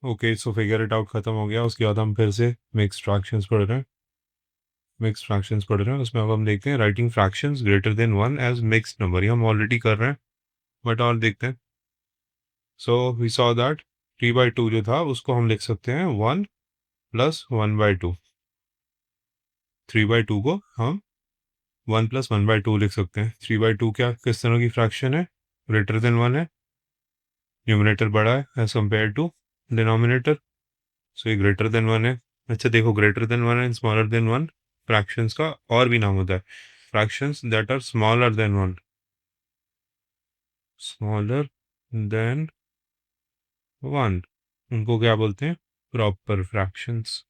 Okay, so figure it out ख़त्म हो गया। उसके बाद हम फिर से मिक्स्ड फ्रैक्शंस पढ़ रहे हैं। उसमें अब हम देखते हैं writing fractions greater than 1 as mixed number. ये हम ऑलरेडी कर रहे हैं, बट और देखते हैं। सो वी सॉ दैट 3/2 जो था उसको हम लिख सकते हैं 1 प्लस 1/2। 3/2 को हम 1 प्लस 1/2 लिख सकते हैं। 3/2 क्या किस तरह की फ्रैक्शन है? ग्रेटर देन 1 है, न्यूमरेटर बड़ा है as compare to denominator, so ये ग्रेटर देन 1 है। अच्छा देखो, greater than 1 and smaller than 1 fractions का और भी नाम होता है, fractions that are smaller than 1। Smaller than 1 उनको क्या बोलते हैं? Proper fractions.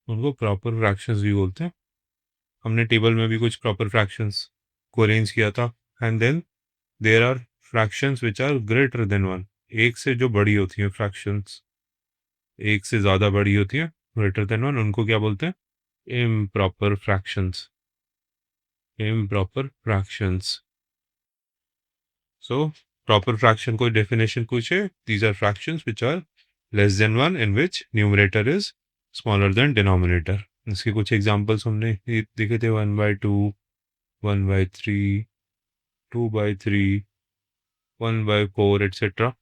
उनको प्रॉपर फ्रैक्शंस भी बोलते हैं। हमने टेबल में भी कुछ प्रॉपर फ्रैक्शंस को अरेंज किया था। And then there are fractions which are greater than 1, एक से जो बड़ी होती हैं फ्रैक्शंस, एक से ज़्यादा बड़ी होती हैं, ग्रेटर देन 1, उनको क्या बोलते हैं? Improper fractions. Improper fractions. So proper fraction कोई डेफिनेशन पूछे, these are fractions which are less than 1 in which numerator is smaller than denominator. इसके कुछ एग्जांपल्स हमने देखे थे, 1/2, 1/3, 2/3, 1/4 एटसेट्रा।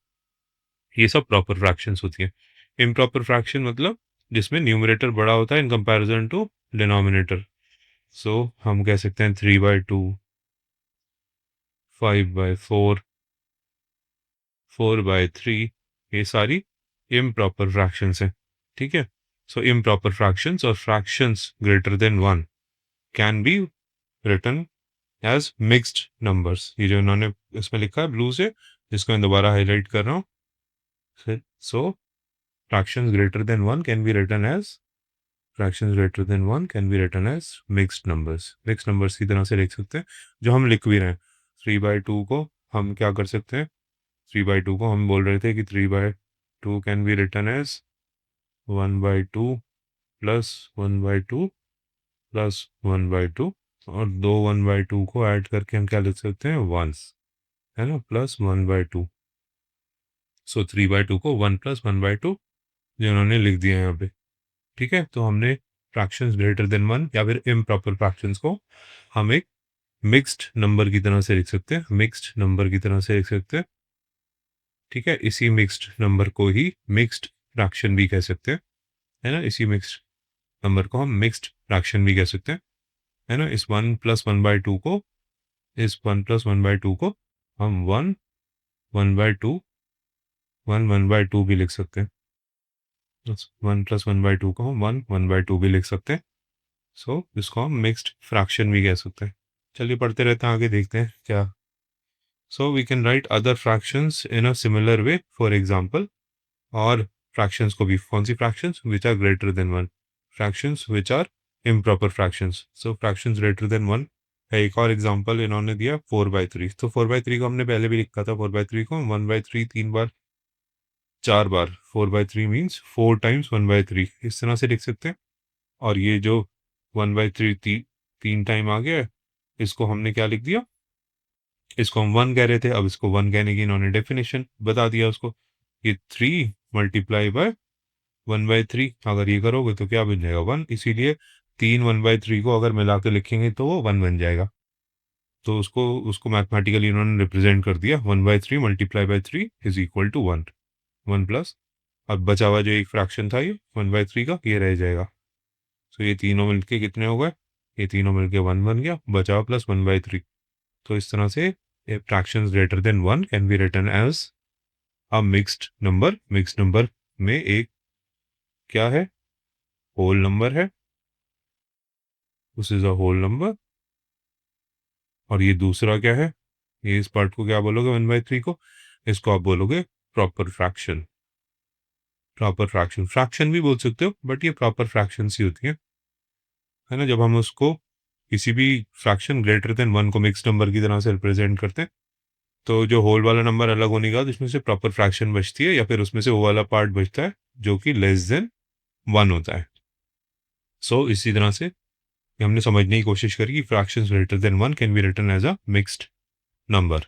ये सब प्रॉपर फ्रैक्शंस होती हैं। इम्प्रॉपर फ्रैक्शन मतलब जिसमें न्यूमरेटर बड़ा होता है इन कंपैरिजन टू डिनोमिनेटर। सो हम कह सकते हैं 3/2, 5/4, 4/3, ये सारी इम्प्रॉपर फ्रैक्शंस हैं। ठीक है, सो इम्प्रॉपर फ्रैक्शंस और fractions greater than 1 can be written as mixed numbers. ये जो इन्होंने इसमें लिखा है ब्लू से, जिसको मैं दोबारा हाईलाइट कर रहा हूँ। सो fractions greater than 1 can be written as mixed numbers। mixed numbers की तरह से लिख सकते हैं, जो हम लिख भी रहे हैं। 3/2 को हम क्या कर सकते हैं? 3/2 को हम बोल रहे थे कि 3/2 can be written as 1/2 plus 1/2 plus 1/2, और दो 1/2 को ऐड करके हम क्या लिख सकते हैं? 1, है ना, प्लस 1/2। सो 3/2 को 1 प्लस 1/2 जो उन्होंने लिख दिया है यहाँ पे। ठीक है, तो हमने फ्रैक्शंस ग्रेटर देन 1 या फिर इम्प्रॉपर फ्रैक्शंस को हम एक मिक्स्ड नंबर की तरह से लिख सकते हैं, मिक्स्ड नंबर की तरह से लिख सकते हैं। ठीक है, इसी मिक्स्ड नंबर को ही मिक्स्ड फ्रैक्शन भी कह सकते हैं, है ना। इसी मिक्स्ड नंबर को हम मिक्स्ड फ्रैक्शन भी कह सकते हैं, है ना। इस 1 प्लस 1/2 को, इस 1 प्लस 1/2 को हम 1 1/2 1 1/2 भी लिख सकते हैं। 1 प्लस 1/2 को हम 1 1/2 भी लिख सकते हैं। सो इसको हम मिक्स्ड फ्रैक्शन भी कह सकते हैं। चलिए पढ़ते रहते हैं, आगे देखते हैं क्या। So we can write other fractions in a similar way, for example. और फ्रैक्शंस को भी, कौन सी fractions? Which are greater than 1, fractions which are improper fractions. So fractions greater than 1 है। एक और एग्जांपल इन्होंने दिया 4/3। तो 4/3 को हमने पहले भी लिखा था, 4/3 को 1/3 3 बार 4 बार, 4/3 मीन्स 4 टाइम्स 1/3, इस तरह से लिख सकते हैं। और ये जो 1/3 तीन टाइम आ गया है, इसको हमने क्या लिख दिया? इसको हम 1 कह रहे थे, अब इसको 1 कहने की इन्होंने डेफिनेशन बता दिया उसको। ये 3 मल्टीप्लाई बाय 1/3, अगर ये करोगे तो क्या बन जाएगा? 1। इसीलिए 3 1/3 को अगर मिला के लिखेंगे तो वो 1 बन जाएगा। तो उसको उसको मैथमेटिकली इन्होंने रिप्रेजेंट कर दिया, 1/3 multiply by 3 is equal to 1। 1 plus, अब बचा हुआ जो एक फ्रैक्शन था ये 1/3 का, ये रह जाएगा। तो ये तीनों मिलके कितने हो गए? ये तीनों मिलके 1 बन गया, बचा प्लस 1/3। तो इस तरह से fractions greater than 1 can be written as a mixed number. Mixed number में एक क्या है? होल नंबर है, this is a whole number. और ये दूसरा क्या है? ये इस पार्ट को क्या बोलोगे? 1/3 को, इसको आप बोलोगे proper fraction. Proper fraction, fraction भी बोल सकते हो, बट ये प्रॉपर फ्रैक्शन ही होती है ना। जब हम उसको किसी भी फ्रैक्शन ग्रेटर देन 1 को मिक्स नंबर की तरह से रिप्रेजेंट करते हैं, तो जो होल वाला नंबर अलग होने के बाद उसमें से प्रॉपर फ्रैक्शन बचती है, या फिर उसमें से वो वाला पार्ट बचता है जो कि लेस देन 1 होता है। सो इसी तरह से हमने समझने की कोशिश करी कि fractions greater than 1 can be written as a mixed number.